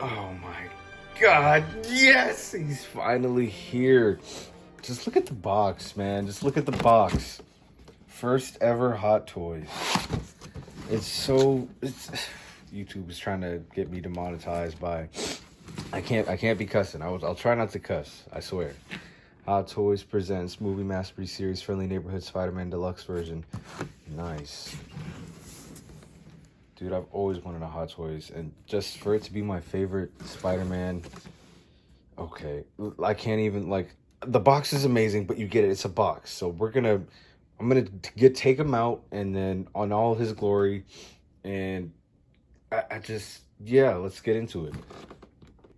Oh my God, yes, he's finally here. Just look at the box, man. Just look at the box. First ever Hot Toys. It's YouTube is trying to get me demonetized by I can't be cussing. I'll try not to cuss, I swear. Hot Toys presents Movie Masterpiece Series Friendly Neighborhood Spider-Man Deluxe version. Nice. Dude, I've always wanted a Hot Toys, and just for it to be my favorite Spider-Man, okay, I can't even, like, the box is amazing, but you get it, it's a box. So I'm gonna take him out, and then on all his glory, and I just, yeah, let's get into it.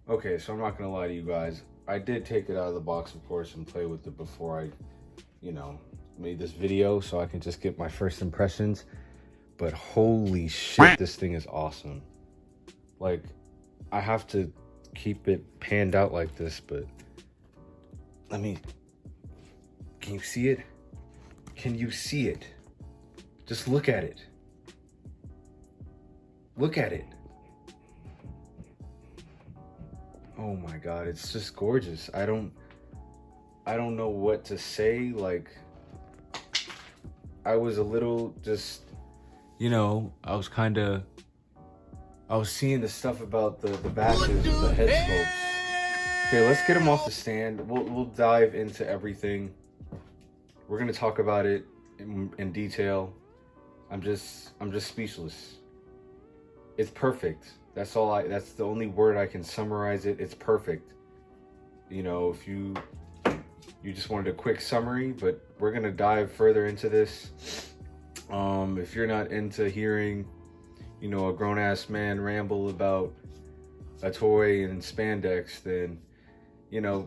Okay, so I'm not gonna lie to you guys. I did take it out of the box, of course, and play with it before I, made this video, so I can just get my first impressions. But holy shit, this thing is awesome. Like, I have to keep it panned out like this, but can you see it? Can you see it? Just look at it. Look at it. Oh my God, it's just gorgeous. I don't know what to say. Like, I was a little just, I was seeing the stuff about the batches, the head sculpts. Okay, let's get them off the stand. We'll dive into everything. We're gonna talk about it in detail. I'm just speechless. It's perfect. That's the only word I can summarize it. It's perfect. If you just wanted a quick summary, but we're gonna dive further into this. If you're not into hearing, a grown-ass man ramble about a toy and spandex, then,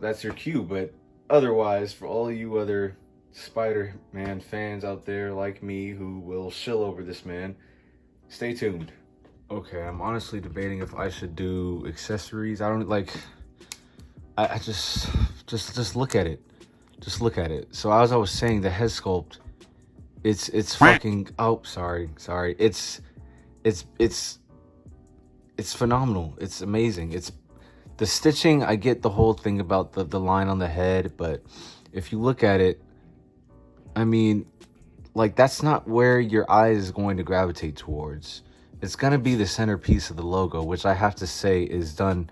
that's your cue. But otherwise, for all of you other Spider-Man fans out there like me who will shill over this man, stay tuned. Okay, I'm honestly debating if I should do accessories. I don't like. I just look at it. Just look at it. So as I was saying, the head sculpt, it's fucking. Oh, sorry. It's phenomenal. It's amazing. It's the stitching. I get the whole thing about the line on the head, but if you look at it, I mean, like, that's not where your eye is going to gravitate towards. It's going to be the centerpiece of the logo, which I have to say is done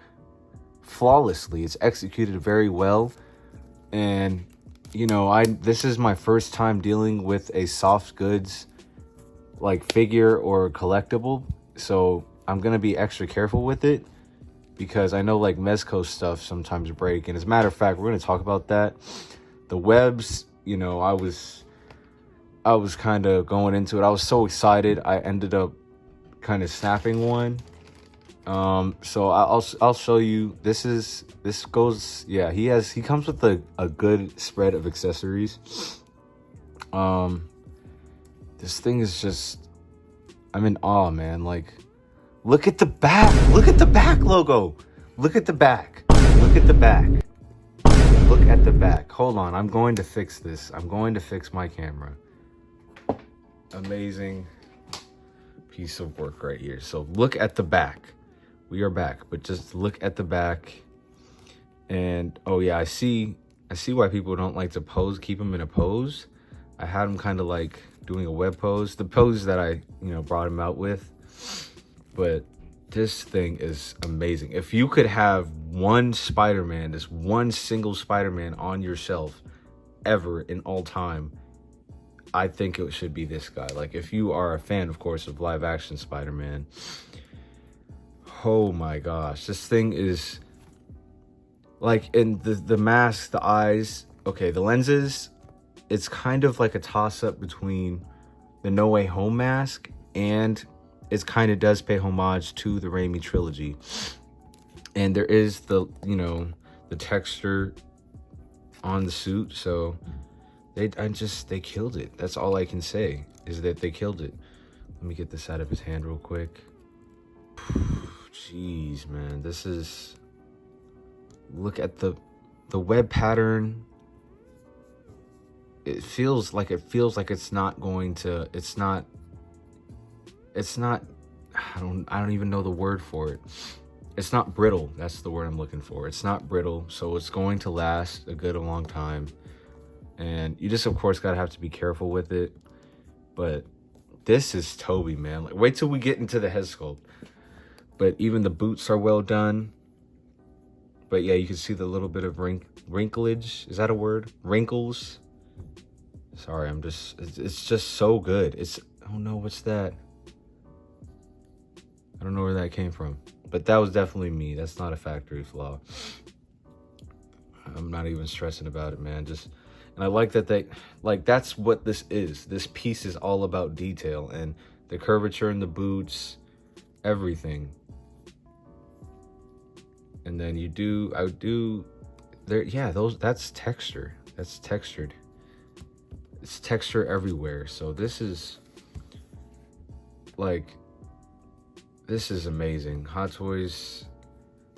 flawlessly. It's executed very well. And, this is my first time dealing with a soft goods, like, figure or collectible. So I'm going to be extra careful with it because I know, like, Mezco stuff sometimes break. And as a matter of fact, we're going to talk about that. The webs, I was kind of going into it. I was so excited. I ended up kind of snapping one. So I'll show you. This goes, yeah, he comes with a good spread of accessories. This thing is just, I'm in awe, man. Like, look at the back. Look at the back logo. Look at the back. Look at the back. Look at the back. Hold on, I'm going to fix this. I'm going to fix my camera. Amazing piece of work right here. So look at the back. We are back, but just look at the back. And oh yeah, I see why people don't like to pose, keep them in a pose. I had him kind of like doing a web pose, the pose that I brought him out with. But this thing is amazing. If you could have one Spider-Man, this one single Spider-Man on your shelf ever in all time, I think it should be this guy. Like, if you are a fan, of course, of live action Spider-Man, oh my gosh, this thing is like, in the mask, the eyes, okay, the lenses, it's kind of like a toss-up between the No Way Home mask, and it kind of does pay homage to the Raimi trilogy. And there is the texture on the suit, so they killed it. That's all I can say, is that they killed it. Let me get this out of his hand real quick. Jeez, man, this is, look at the web pattern. It feels like it's not going to, it's not, I don't even know the word for it. it's not brittle. That's the word I'm looking for. It's not brittle, so it's going to last a good long time. And you just, of course, gotta have to be careful with it. But this is Toby, man. Like, wait till we get into the head sculpt. But even the boots are well done. But yeah, you can see the little bit of wrinklage. Is that a word? Wrinkles. Sorry, it's just so good. Oh no, what's that? I don't know where that came from. But that was definitely me. That's not a factory flaw. I'm not even stressing about it, man. And I like that that's what this is. This piece is all about detail and the curvature in the boots, everything. And then that's texture. That's textured. It's texture everywhere. So this is amazing. Hot Toys,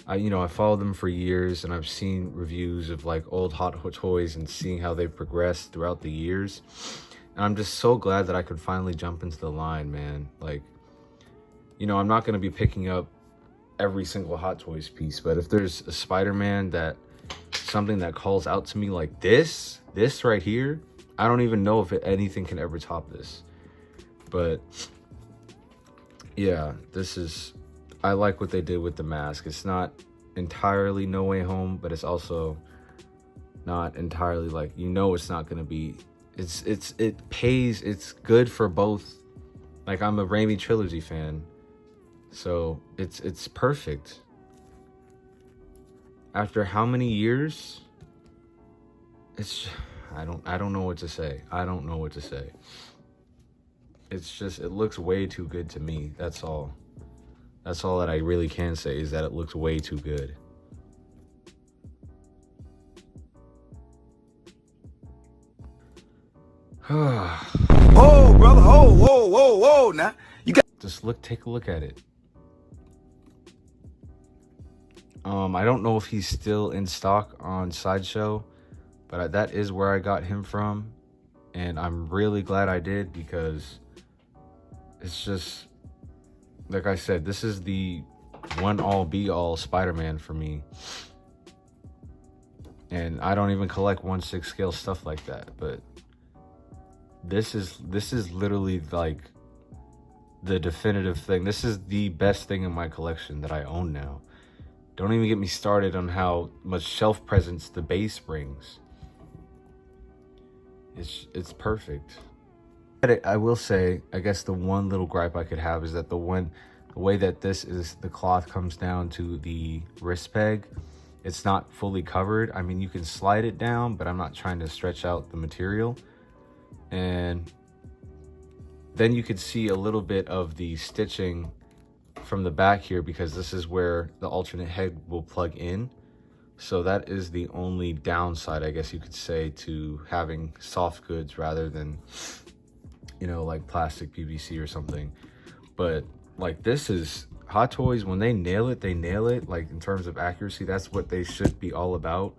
I followed them for years, and I've seen reviews of like old Hot Toys and seeing how they've progressed throughout the years. And I'm just so glad that I could finally jump into the line, man. Like, I'm not going to be picking up every single Hot Toys piece, but if there's a Spider-Man something that calls out to me like this right here, I don't even know if anything can ever top this. But yeah, I like what they did with the mask. It's not entirely No Way Home, but it's also not entirely it's not going to be, it's good for both. Like, I'm a Raimi trilogy fan, so it's perfect. After how many years? I don't know what to say. I don't know what to say. It looks way too good to me. That's all that I really can say, is that it looks way too good. Oh, brother. Oh, whoa. Now, Take a look at it. I don't know if he's still in stock on Sideshow, but that is where I got him from. And I'm really glad I did, because it's just, like I said, this is the one all be all Spider-Man for me. And I don't even collect 1/6 scale stuff like that, but this is literally like the definitive thing. This is the best thing in my collection that I own now. Don't even get me started on how much shelf presence the base brings. It's perfect. I will say, I guess the one little gripe I could have is that the way that the cloth comes down to the wrist peg, it's not fully covered. I mean, you can slide it down, but I'm not trying to stretch out the material. And then you could see a little bit of the stitching from the back here, because this is where the alternate head will plug in. So that is the only downside, I guess you could say, to having soft goods rather than, like plastic PVC or something. But like, this is Hot Toys, when they nail it, like in terms of accuracy. That's what they should be all about,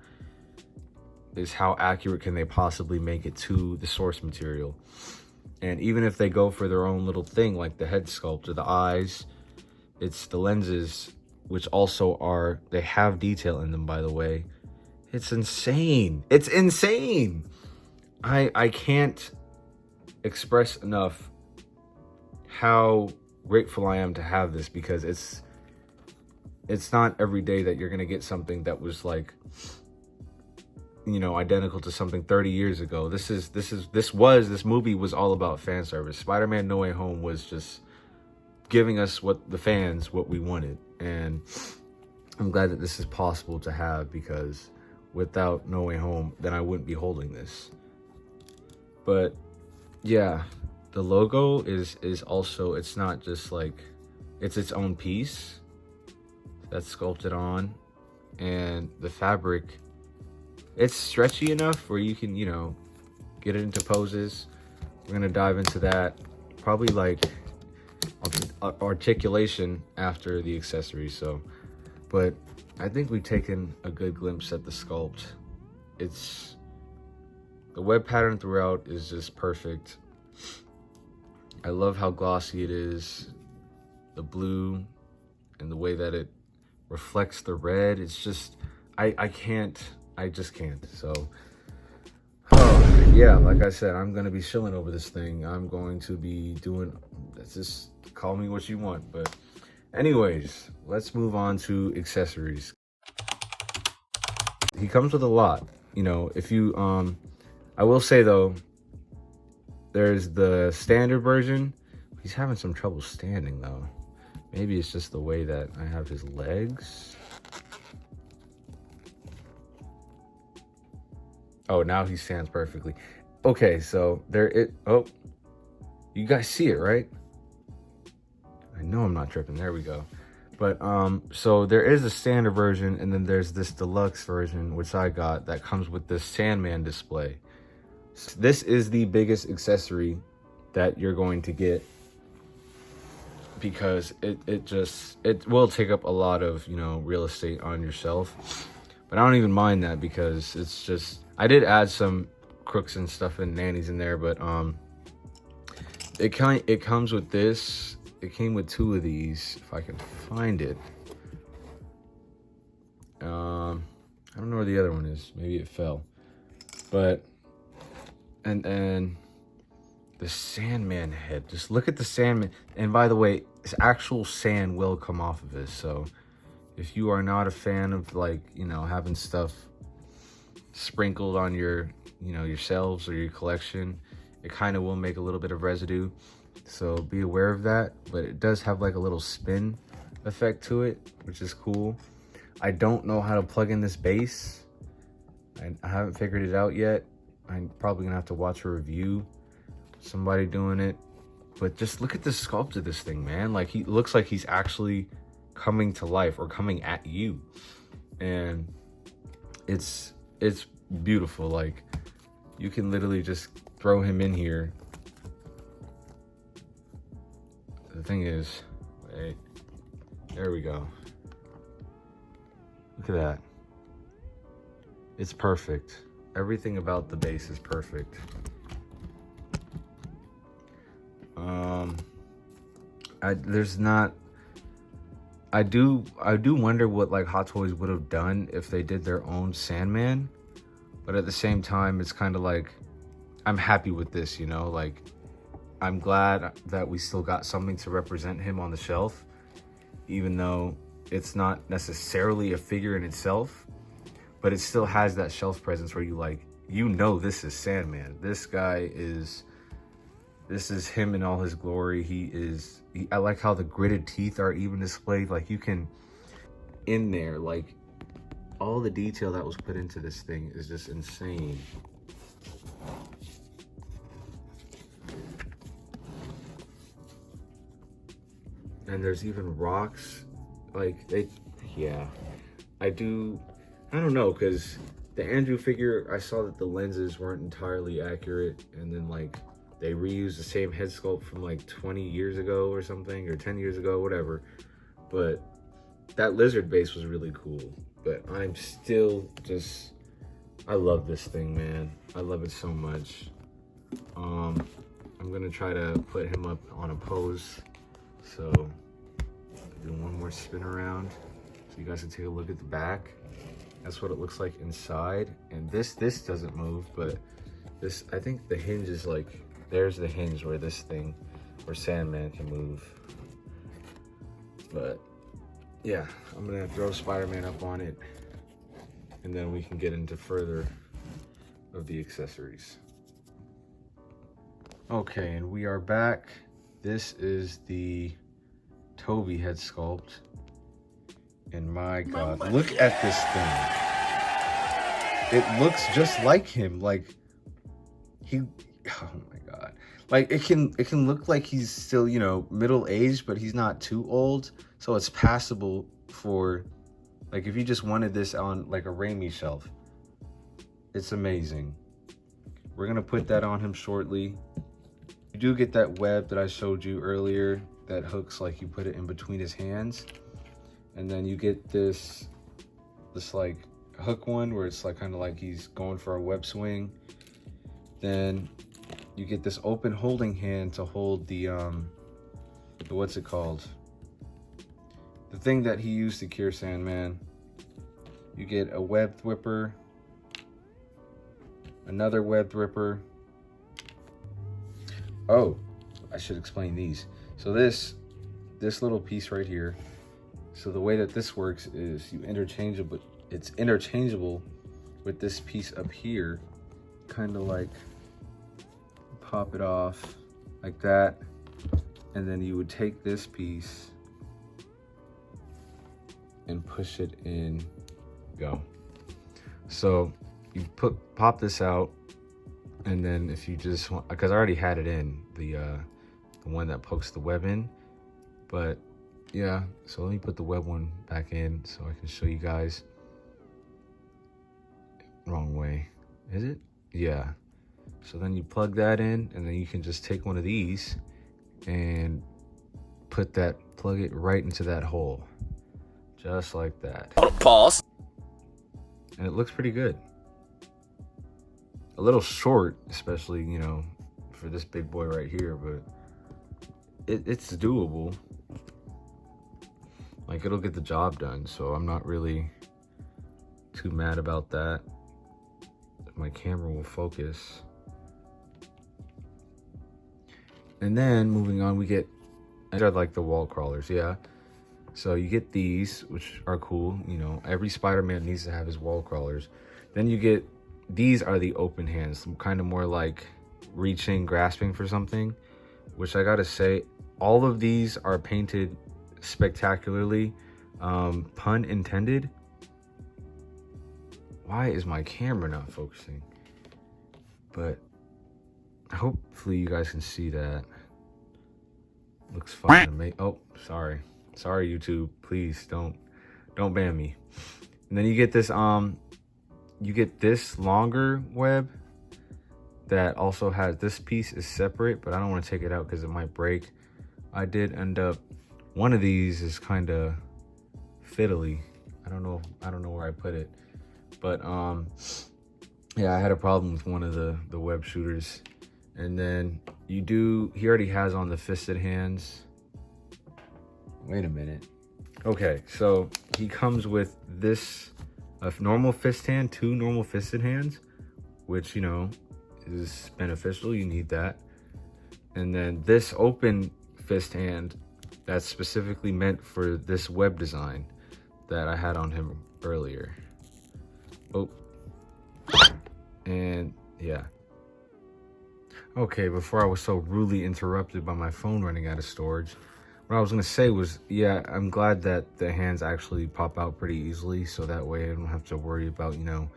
is how accurate can they possibly make it to the source material. And even if they go for their own little thing, like the head sculpt or the eyes, it's the lenses, which also they have detail in them, by the way. It's insane. It's insane. I can't express enough how grateful I am to have this, because it's not every day that you're gonna get something that was like, identical to something 30 years ago. This movie was all about fan service. Spider-Man No Way Home was just giving us what we wanted. And I'm glad that this is possible to have, because without No Way Home, then I wouldn't be holding this. But yeah, the logo is also, it's not just like, it's its own piece that's sculpted on. And the fabric, it's stretchy enough where you can, get it into poses. We're gonna dive into that, probably like articulation after the accessories. So, but I think we've taken a good glimpse at the sculpt. The web pattern throughout is just perfect. I love how glossy it is, the blue, and the way that it reflects the red. It's just, I just can't. So, oh, yeah, like I said, I'm going to be chilling over this thing. I'm going to be doing, just call me what you want. But anyways, let's move on to accessories. He comes with a lot, you know. If you, I will say though, there's the standard version. He's having some trouble standing though. Maybe it's just the way that I have his legs. Oh, now he stands perfectly. Okay, so oh, you guys see it, right? I know I'm not tripping. There we go. But so there is a standard version, and then there's this deluxe version, which I got, that comes with this Sandman display. So this is the biggest accessory that you're going to get, because it will take up a lot of, you know, real estate on your shelf. But I don't even mind that, because it's just, I did add some crooks and stuff and nannies in there, but it comes with this. It came with 2 of these, if I can find it. I don't know where the other one is. Maybe it fell. But and the Sandman head. Just look at the Sandman. And by the way, this actual sand will come off of this. So if you are not a fan of, like, you know, having stuff sprinkled on your, you know, your shelves or your collection, it kind of will make a little bit of residue. So be aware of that. But it does have like a little spin effect to it, which is cool. I don't know how to plug in this base. I haven't figured it out yet. I'm probably gonna have to watch a review, somebody doing it. But just look at the sculpt of this thing, man. Like, he looks like he's actually coming to life or coming at you. And it's beautiful. Like, you can literally just throw him in here. The thing is, wait, there we go. Look at that. It's perfect. Everything about the base is perfect. I do wonder what, like, Hot Toys would have done if they did their own Sandman. But at the same time, it's kind of like, I'm happy with this, you know? Like, I'm glad that we still got something to represent him on the shelf, even though it's not necessarily a figure in itself, but it still has that shelf presence where you, like, you know, this is Sandman. This guy is, this is him in all his glory. I like how the gritted teeth are even displayed. Like, you can, in there, like, all the detail that was put into this thing is just insane. And there's even rocks, like, yeah. I don't know, because the Andrew figure, I saw that the lenses weren't entirely accurate, and then, like, they reused the same head sculpt from like 20 years ago or something, or 10 years ago, whatever. But that lizard base was really cool. But I'm still just, I love this thing, man. I love it so much. I'm gonna try to put him up on a pose. So do one more spin around so you guys can take a look at the back. That's what it looks like inside. And this doesn't move, but this, I think the hinge is like, there's the hinge where this thing, where Sandman can move. But yeah, I'm gonna throw Spider-Man up on it, and then we can get into further of the accessories. Okay, and we are back. This is the Toby head sculpt. And my God, look at this thing. It looks just like him. Like, oh my God. Like, it can look like he's still, you know, middle-aged, but he's not too old. So it's passable for, like, if you just wanted this on like a Raimi shelf. It's amazing. We're gonna put that on him shortly. You do get that web that I showed you earlier that hooks, like, you put it in between his hands. And then you get this like hook one where it's like kind of like he's going for a web swing. Then you get this open holding hand to hold the what's it called? the thing that he used to cure Sandman. You get a web whipper, another web whipper. Oh, I should explain these. So this little piece right here. So the way that this works is it's interchangeable with this piece up here. Kind of like pop it off like that. And then you would take this piece and push it in, go. So you pop this out, and then if you just want, because I already had it in, the one that pokes the web in, but yeah, so let me put the web one back in so I can show you guys. Wrong way, is it? Yeah. So then you plug that in, and then you can just take one of these and plug it right into that hole. Just like that. Pause. And it looks pretty good. A little short, especially, you know, for this big boy right here, but it's doable. Like, it'll get the job done, so I'm not really too mad about that. My camera will focus. And then moving on, we get, I like the wall crawlers, yeah. So you get these, which are cool. You know, every Spider-Man needs to have his wall crawlers. Then you get, these are the open hands, kind of more like reaching, grasping for something, which I gotta say, all of these are painted spectacularly, pun intended. Why is my camera not focusing? But hopefully you guys can see that. Looks fun to me. Oh, sorry YouTube, please don't ban me. And then you get this longer web that also has, this piece is separate, but I don't want to take it out because it might break. I did end up, one of these is kind of fiddly. I don't know where I put it, but yeah, I had a problem with one of the web shooters. And then he already has on the fisted hands. Wait a minute. Okay, so he comes with this, a normal fist hand, 2 normal fisted hands, which, you know, is beneficial. You need that. And then this open fist hand that's specifically meant for this web design that I had on him earlier. Oh, and yeah. Okay, before I was so rudely interrupted by my phone running out of storage, what I was gonna say was, yeah, I'm glad that the hands actually pop out pretty easily, so that way I don't have to worry about, you know,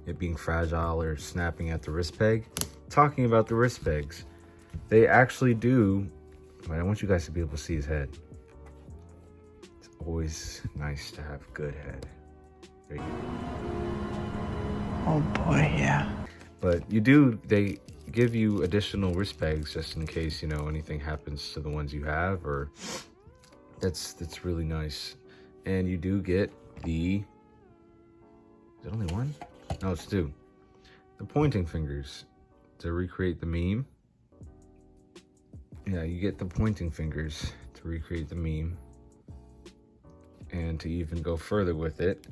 it being fragile or snapping at the wrist peg. Talking about the wrist pegs, they actually do, I want you guys to be able to see his head. It's always nice to have good head. There you go. Oh boy, yeah. But they give you additional wrist pegs just in case, you know, anything happens to the ones you have, or that's really nice. And you do get is it only one? No, it's 2. The pointing fingers to recreate the meme. Yeah, you get the pointing fingers to recreate the meme. And to even go further with it.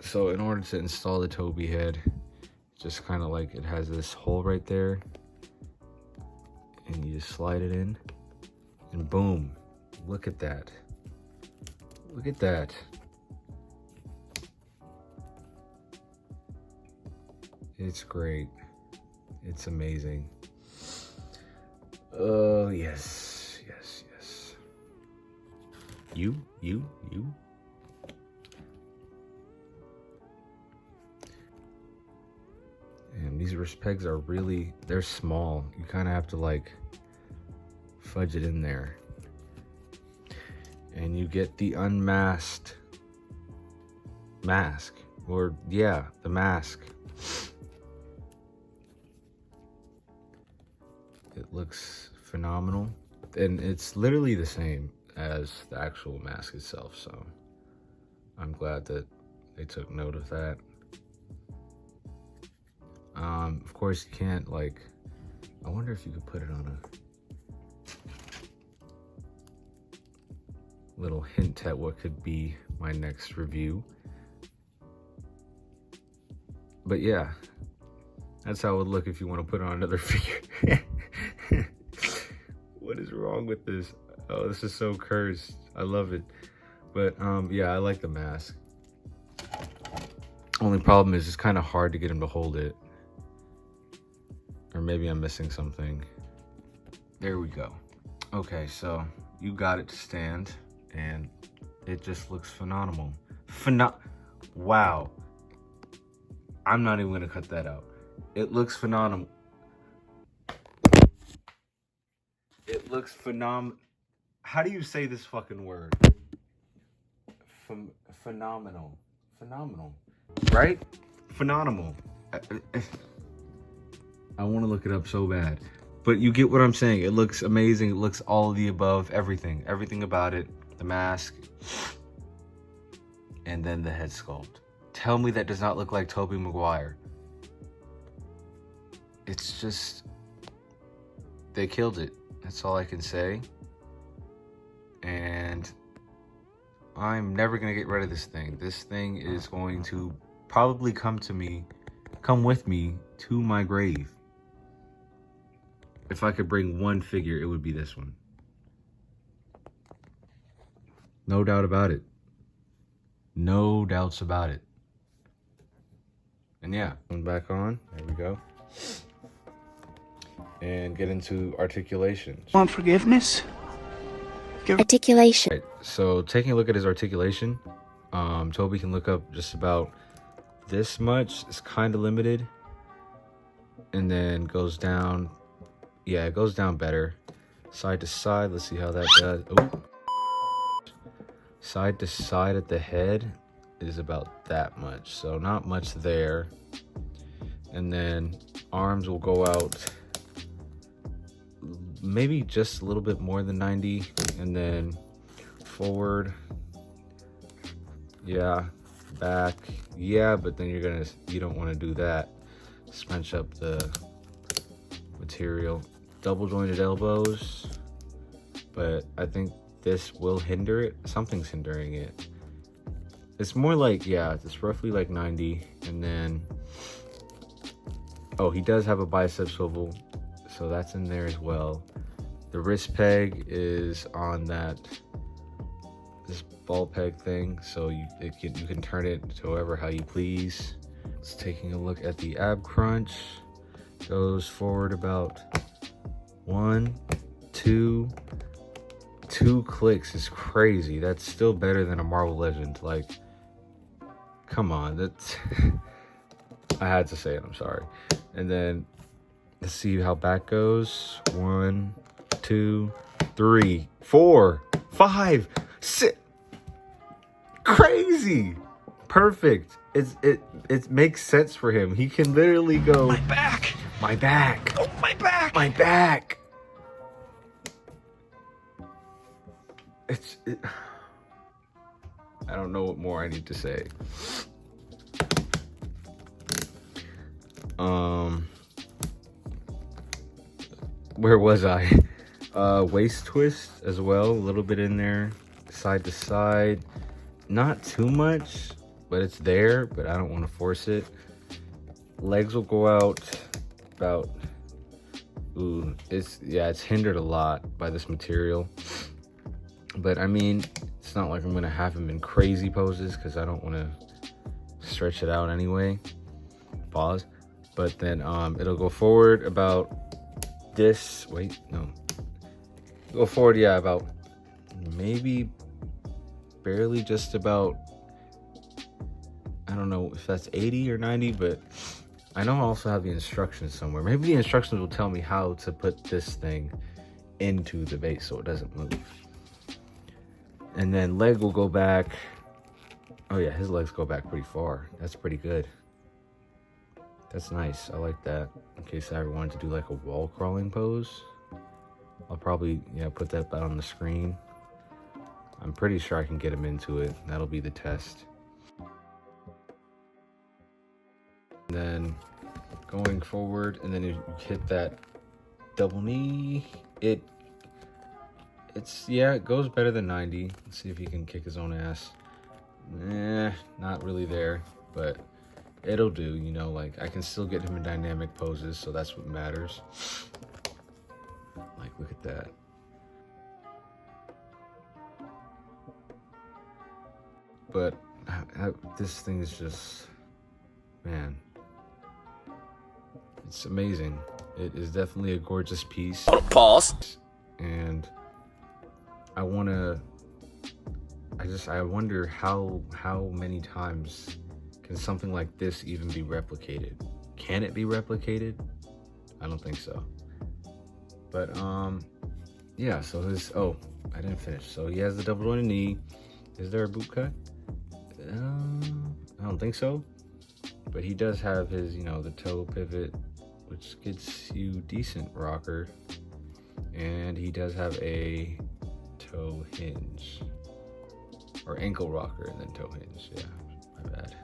So in order to install the Toby head, just kind of like, it has this hole right there, and you just slide it in, and boom, look at that. Look at that. It's great. It's amazing. Oh, yes, yes, yes. You. And these wrist pegs are they're small. You kind of have to like fudge it in there. And you get the unmasked mask, or yeah, the mask. It looks phenomenal. And it's literally the same as the actual mask itself, so I'm glad that they took note of that. Of course, you can't, like, I wonder if you could put it on a little hint at what could be my next review. But yeah, that's how it would look if you want to put on another figure. What is wrong with this? Oh, this is so cursed. I love it. But yeah, I like the mask. Only problem is it's kind of hard to get him to hold it. Or maybe I'm missing something. There we go. Okay, so you got it to stand, and it just looks phenomenal. Wow. I'm not even gonna cut that out. It looks phenomenal. It looks phenomenal. How do you say this fucking word? Phenomenal. Phenomenal. Right? Phenomenal. I want to look it up so bad. But you get what I'm saying. It looks amazing. It looks all of the above. Everything. Everything about it. The mask. And then the head sculpt. Tell me that does not look like Tobey Maguire. It's just... They killed it. That's all I can say. And I'm never going to get rid of this thing. This thing is going to probably come with me to my grave. If I could bring one figure, it would be this one. No doubt about it. No doubts about it. And yeah, one back on. There we go. And get into articulation. Want forgiveness? Articulation. Right, so taking a look at his articulation, Toby can look up just about this much. It's kind of limited. And then goes down. Yeah, it goes down better. Side to side. Let's see how that does. Ooh. Side to side at the head is about that much. So not much there. And then arms will go out maybe just a little bit more than 90. And then forward. Yeah. Back. Yeah, but then you don't want to do that. Scrunch up the material. Double jointed elbows, but I think this will hinder it. Something's hindering it. It's more like, yeah, it's roughly like 90. And then, oh, he does have a bicep swivel, so that's in there as well. The wrist peg is on this ball peg thing, so you can turn it to how you please. It's taking a look at the ab crunch. Goes forward about 1, 2 clicks is crazy. That's still better than a Marvel Legend. Like, come on, that's I had to say it, I'm sorry. And then let's see how back goes. 1, 2, 3, 4, 5, 6. Crazy. Perfect. It makes sense for him. He can literally go, My back! my back. Oh, my back! My back. I don't know what more I need to say. Where was I? Waist twist as well, a little bit in there, side to side. Not too much, but it's there, but I don't want to force it. Legs will go out about, ooh, it's hindered a lot by this material. But I mean, it's not like I'm gonna have him in crazy poses because I don't want to stretch it out anyway. Pause. But then it'll go forward about this. Wait, no. Go forward, yeah, about maybe barely just about, I don't know if that's 80 or 90, but I know I also have the instructions somewhere. Maybe the instructions will tell me how to put this thing into the base so it doesn't move. And then leg will go back. Oh yeah, his legs go back pretty far. That's pretty good. That's nice. I like that. In case I ever wanted to do like a wall crawling pose, I'll probably, put that on the screen. I'm pretty sure I can get him into it. That'll be the test. And then going forward, and then you hit that double knee. it goes better than 90. Let's see if he can kick his own ass. Not really there, but it'll do, you know, like I can still get him in dynamic poses, so that's what matters. Like, look at that. But this thing is just, man, it's amazing. It is definitely a gorgeous piece. Pause. And I wonder how many times can something like this even be replicated? Can it be replicated? I don't think so. But yeah, so I didn't finish. So he has the double jointed knee. Is there a boot cut? I don't think so. But he does have his, you know, the toe pivot, which gets you decent rocker. And he does have a toe hinge. Or ankle rocker and then toe hinge. Yeah, my bad.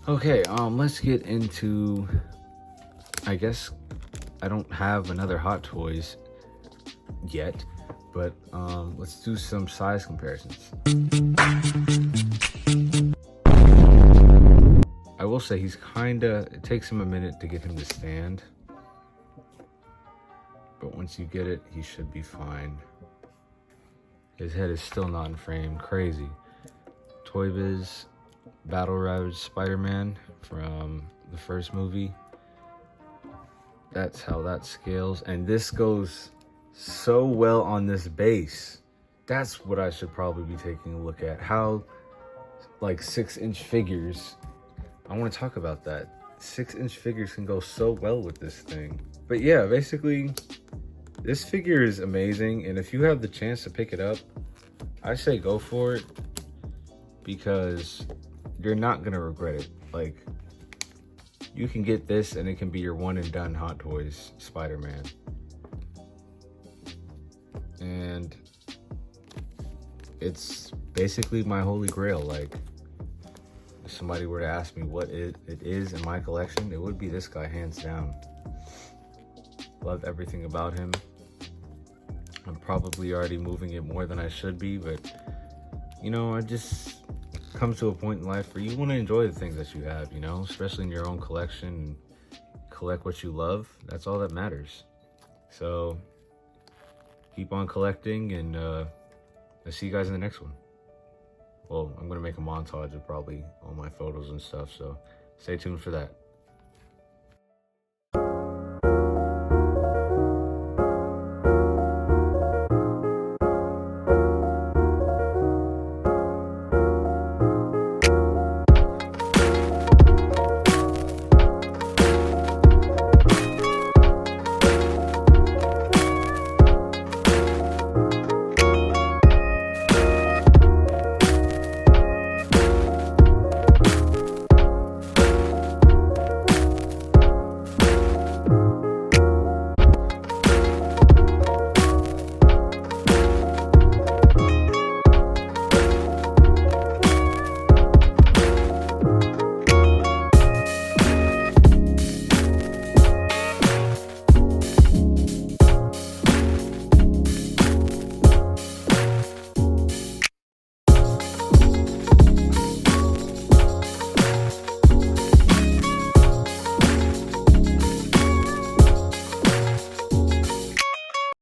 Okay, let's get into, I guess I don't have another Hot Toys yet, but let's do some size comparisons. I will say it takes him a minute to get him to stand, but once you get it, he should be fine. His head is still not in frame. Crazy. Toy Biz Battle Ravage Spider-Man from the first movie. That's how that scales. And this goes so well on this base. That's what I should probably be taking a look at. How, like, 6-inch figures, I want to talk about that. 6-inch figures can go so well with this thing. But yeah, basically, this figure is amazing. And if you have the chance to pick it up, I say go for it, because you're not gonna regret it. Like, you can get this and it can be your one and done Hot Toys Spider-Man. And it's basically my holy grail. Like, if somebody were to ask me what it is in my collection, it would be this guy, hands down. Love everything about him. I'm probably already moving it more than I should be, but you know, I just come to a point in life where you want to enjoy the things that you have, you know, especially in your own collection. Collect what you love. That's all that matters. So keep on collecting, and I'll see you guys in the next one. Well, I'm gonna make a montage of probably all my photos and stuff, so stay tuned for that.